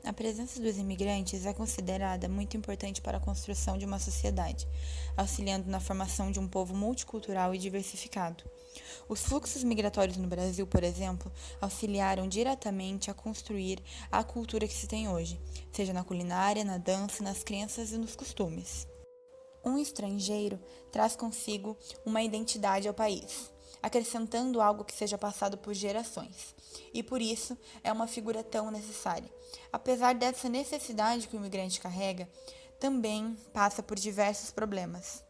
A presença dos imigrantes é considerada muito importante para a construção de uma sociedade, auxiliando na formação de um povo multicultural e diversificado. Os fluxos migratórios no Brasil, por exemplo, auxiliaram diretamente a construir a cultura que se tem hoje, seja na culinária, na dança, nas crenças e nos costumes. Um estrangeiro traz consigo uma identidade ao país, acrescentando algo que seja passado por gerações, e por isso é uma figura tão necessária. Apesar dessa necessidade que o imigrante carrega, também passa por diversos problemas.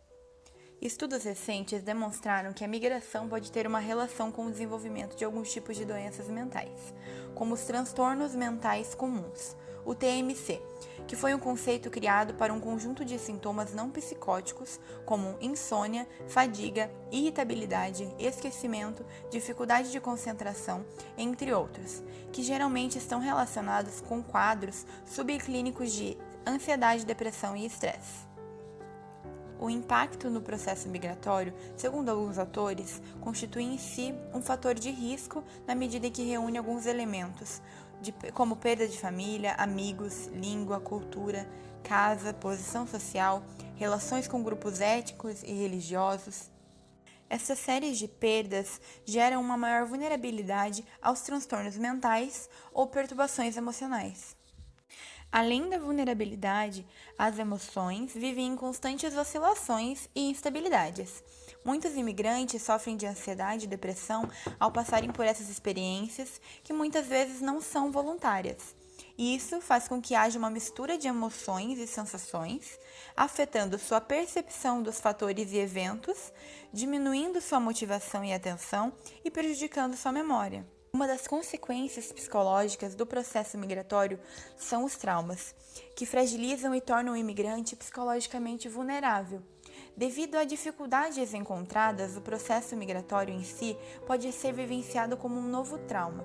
Estudos recentes demonstraram que a migração pode ter uma relação com o desenvolvimento de alguns tipos de doenças mentais, como os transtornos mentais comuns, o TMC, que foi um conceito criado para um conjunto de sintomas não psicóticos, como insônia, fadiga, irritabilidade, esquecimento, dificuldade de concentração, entre outros, que geralmente estão relacionados com quadros subclínicos de ansiedade, depressão e estresse. O impacto no processo migratório, segundo alguns autores, constitui em si um fator de risco na medida em que reúne alguns elementos, como perda de família, amigos, língua, cultura, casa, posição social, relações com grupos étnicos e religiosos. Essas séries de perdas geram uma maior vulnerabilidade aos transtornos mentais ou perturbações emocionais. Além da vulnerabilidade, as emoções vivem em constantes oscilações e instabilidades. Muitos imigrantes sofrem de ansiedade e depressão ao passarem por essas experiências que muitas vezes não são voluntárias. Isso faz com que haja uma mistura de emoções e sensações, afetando sua percepção dos fatores e eventos, diminuindo sua motivação e atenção e prejudicando sua memória. Uma das consequências psicológicas do processo migratório são os traumas, que fragilizam e tornam o imigrante psicologicamente vulnerável. Devido a dificuldades encontradas, o processo migratório em si pode ser vivenciado como um novo trauma,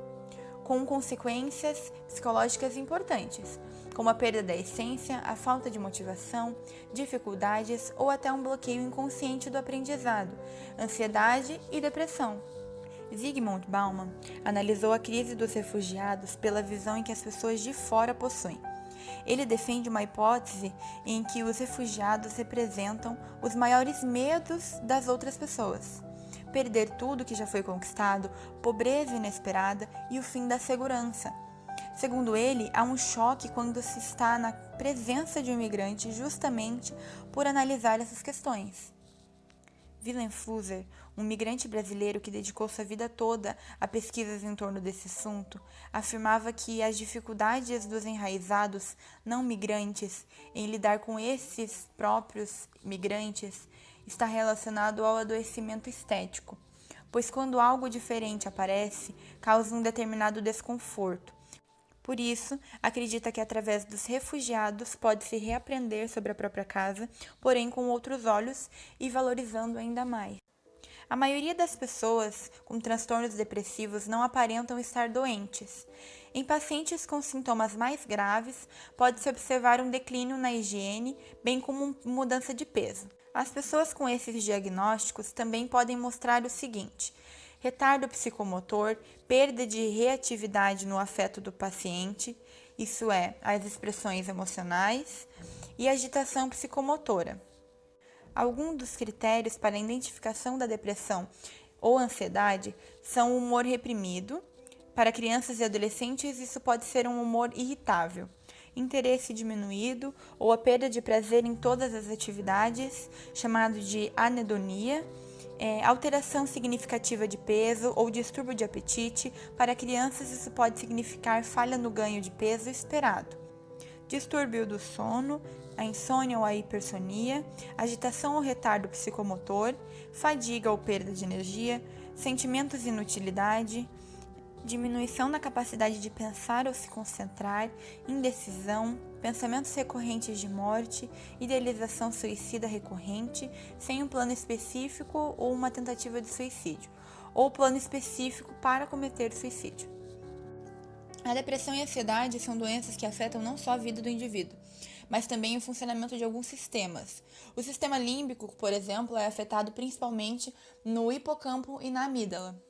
com consequências psicológicas importantes, como a perda da essência, a falta de motivação, dificuldades ou até um bloqueio inconsciente do aprendizado, ansiedade e depressão. Zygmunt Bauman analisou a crise dos refugiados pela visão em que as pessoas de fora possuem. Ele defende uma hipótese em que os refugiados representam os maiores medos das outras pessoas: perder tudo que já foi conquistado, pobreza inesperada e o fim da segurança. Segundo ele, há um choque quando se está na presença de um imigrante justamente por analisar essas questões. Willem Flusser, um migrante brasileiro que dedicou sua vida toda a pesquisas em torno desse assunto, afirmava que as dificuldades dos enraizados não migrantes em lidar com esses próprios migrantes está relacionado ao adoecimento estético, pois quando algo diferente aparece, causa um determinado desconforto. Por isso, acredita que através dos refugiados pode-se reaprender sobre a própria casa, porém com outros olhos e valorizando ainda mais. A maioria das pessoas com transtornos depressivos não aparentam estar doentes. Em pacientes com sintomas mais graves, pode-se observar um declínio na higiene, bem como mudança de peso. As pessoas com esses diagnósticos também podem mostrar o seguinte: retardo psicomotor, perda de reatividade no afeto do paciente, isso é, as expressões emocionais, e agitação psicomotora. Alguns dos critérios para a identificação da depressão ou ansiedade são o humor reprimido. Para crianças e adolescentes, isso pode ser um humor irritável, interesse diminuído ou a perda de prazer em todas as atividades, chamado de anedonia, alteração significativa de peso ou distúrbio de apetite. Para crianças, isso pode significar falha no ganho de peso esperado. Distúrbio do sono, a insônia ou a hipersonia, agitação ou retardo psicomotor, fadiga ou perda de energia, sentimentos de inutilidade, diminuição na capacidade de pensar ou se concentrar, indecisão, pensamentos recorrentes de morte, idealização suicida recorrente, sem um plano específico ou uma tentativa de suicídio, ou plano específico para cometer suicídio. A depressão e a ansiedade são doenças que afetam não só a vida do indivíduo, mas também o funcionamento de alguns sistemas. O sistema límbico, por exemplo, é afetado principalmente no hipocampo e na amígdala.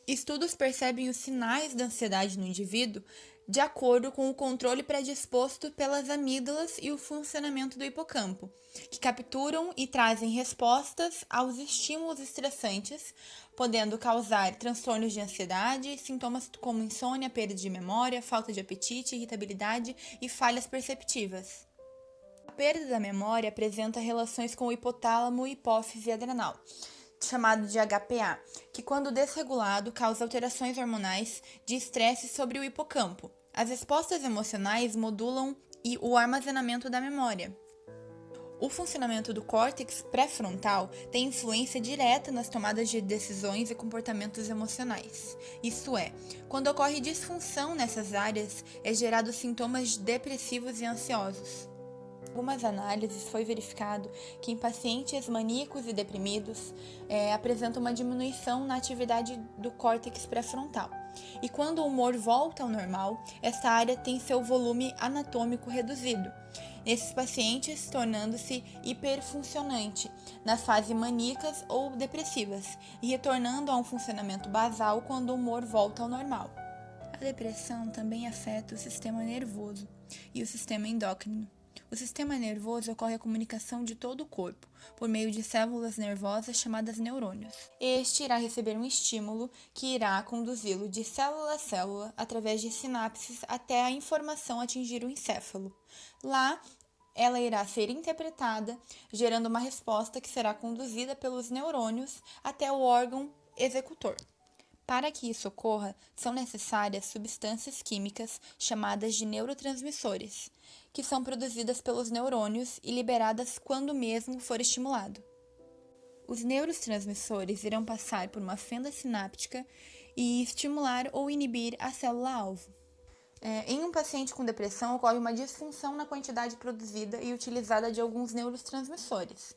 Estudos percebem os sinais da ansiedade no indivíduo de acordo com o controle predisposto pelas amígdalas e o funcionamento do hipocampo, que capturam e trazem respostas aos estímulos estressantes, podendo causar transtornos de ansiedade, sintomas como insônia, perda de memória, falta de apetite, irritabilidade e falhas perceptivas. A perda da memória apresenta relações com o hipotálamo e hipófise adrenal, chamado de HPA, que quando desregulado causa alterações hormonais de estresse sobre o hipocampo. As respostas emocionais modulam o armazenamento da memória. O funcionamento do córtex pré-frontal tem influência direta nas tomadas de decisões e comportamentos emocionais. Isto é, quando ocorre disfunção nessas áreas, é gerado sintomas depressivos e ansiosos. Em algumas análises foi verificado que em pacientes maníacos e deprimidos apresentam uma diminuição na atividade do córtex pré-frontal. E quando o humor volta ao normal, essa área tem seu volume anatômico reduzido, nesses pacientes tornando-se hiperfuncionante nas fases maníacas ou depressivas e retornando a um funcionamento basal quando o humor volta ao normal. A depressão também afeta o sistema nervoso e o sistema endócrino. O sistema nervoso ocorre a comunicação de todo o corpo, por meio de células nervosas chamadas neurônios. Este irá receber um estímulo que irá conduzi-lo de célula a célula, através de sinapses, até a informação atingir o encéfalo. Lá, ela irá ser interpretada, gerando uma resposta que será conduzida pelos neurônios até o órgão executor. Para que isso ocorra, são necessárias substâncias químicas chamadas de neurotransmissores, que são produzidas pelos neurônios e liberadas quando o mesmo for estimulado. Os neurotransmissores irão passar por uma fenda sináptica e estimular ou inibir a célula-alvo. Em um paciente com depressão, ocorre uma disfunção na quantidade produzida e utilizada de alguns neurotransmissores.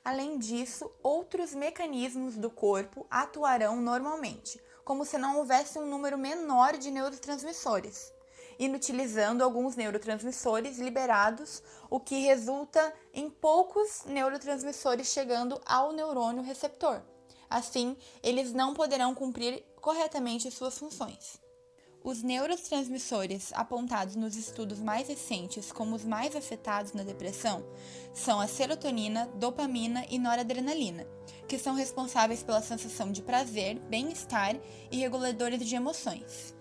Além disso, outros mecanismos do corpo atuarão normalmente, como se não houvesse um número menor de neurotransmissores, inutilizando alguns neurotransmissores liberados, o que resulta em poucos neurotransmissores chegando ao neurônio receptor. Assim, eles não poderão cumprir corretamente suas funções. Os neurotransmissores apontados nos estudos mais recentes como os mais afetados na depressão são a serotonina, dopamina e noradrenalina, que são responsáveis pela sensação de prazer, bem-estar e reguladores de emoções.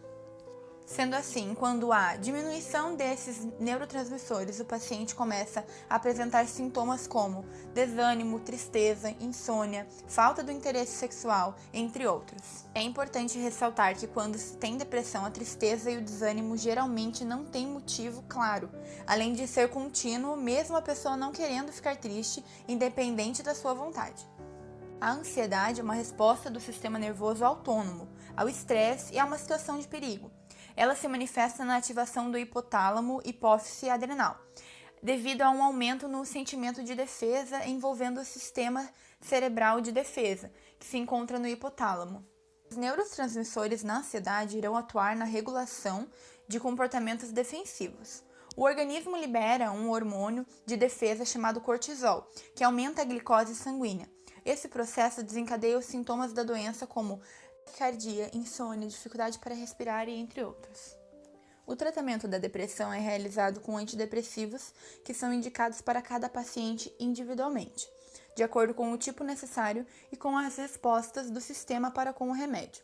Sendo assim, quando há diminuição desses neurotransmissores, o paciente começa a apresentar sintomas como desânimo, tristeza, insônia, falta do interesse sexual, entre outros. É importante ressaltar que quando se tem depressão, a tristeza e o desânimo geralmente não têm motivo claro, além de ser contínuo, mesmo a pessoa não querendo ficar triste, independente da sua vontade. A ansiedade é uma resposta do sistema nervoso autônomo ao estresse e a uma situação de perigo. Ela se manifesta na ativação do hipotálamo hipófise adrenal, devido a um aumento no sentimento de defesa envolvendo o sistema cerebral de defesa, que se encontra no hipotálamo. Os neurotransmissores na ansiedade irão atuar na regulação de comportamentos defensivos. O organismo libera um hormônio de defesa chamado cortisol, que aumenta a glicose sanguínea. Esse processo desencadeia os sintomas da doença como taquicardia, insônia, dificuldade para respirar e entre outros. O tratamento da depressão é realizado com antidepressivos que são indicados para cada paciente individualmente, de acordo com o tipo necessário e com as respostas do sistema para com o remédio.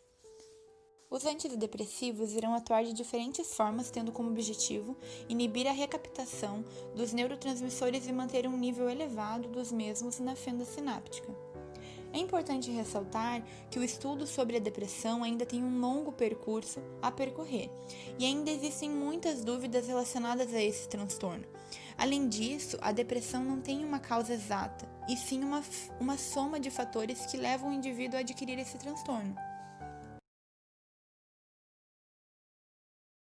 Os antidepressivos irão atuar de diferentes formas, tendo como objetivo inibir a recaptação dos neurotransmissores e manter um nível elevado dos mesmos na fenda sináptica. É importante ressaltar que o estudo sobre a depressão ainda tem um longo percurso a percorrer e ainda existem muitas dúvidas relacionadas a esse transtorno. Além disso, a depressão não tem uma causa exata, e sim uma soma de fatores que levam o indivíduo a adquirir esse transtorno.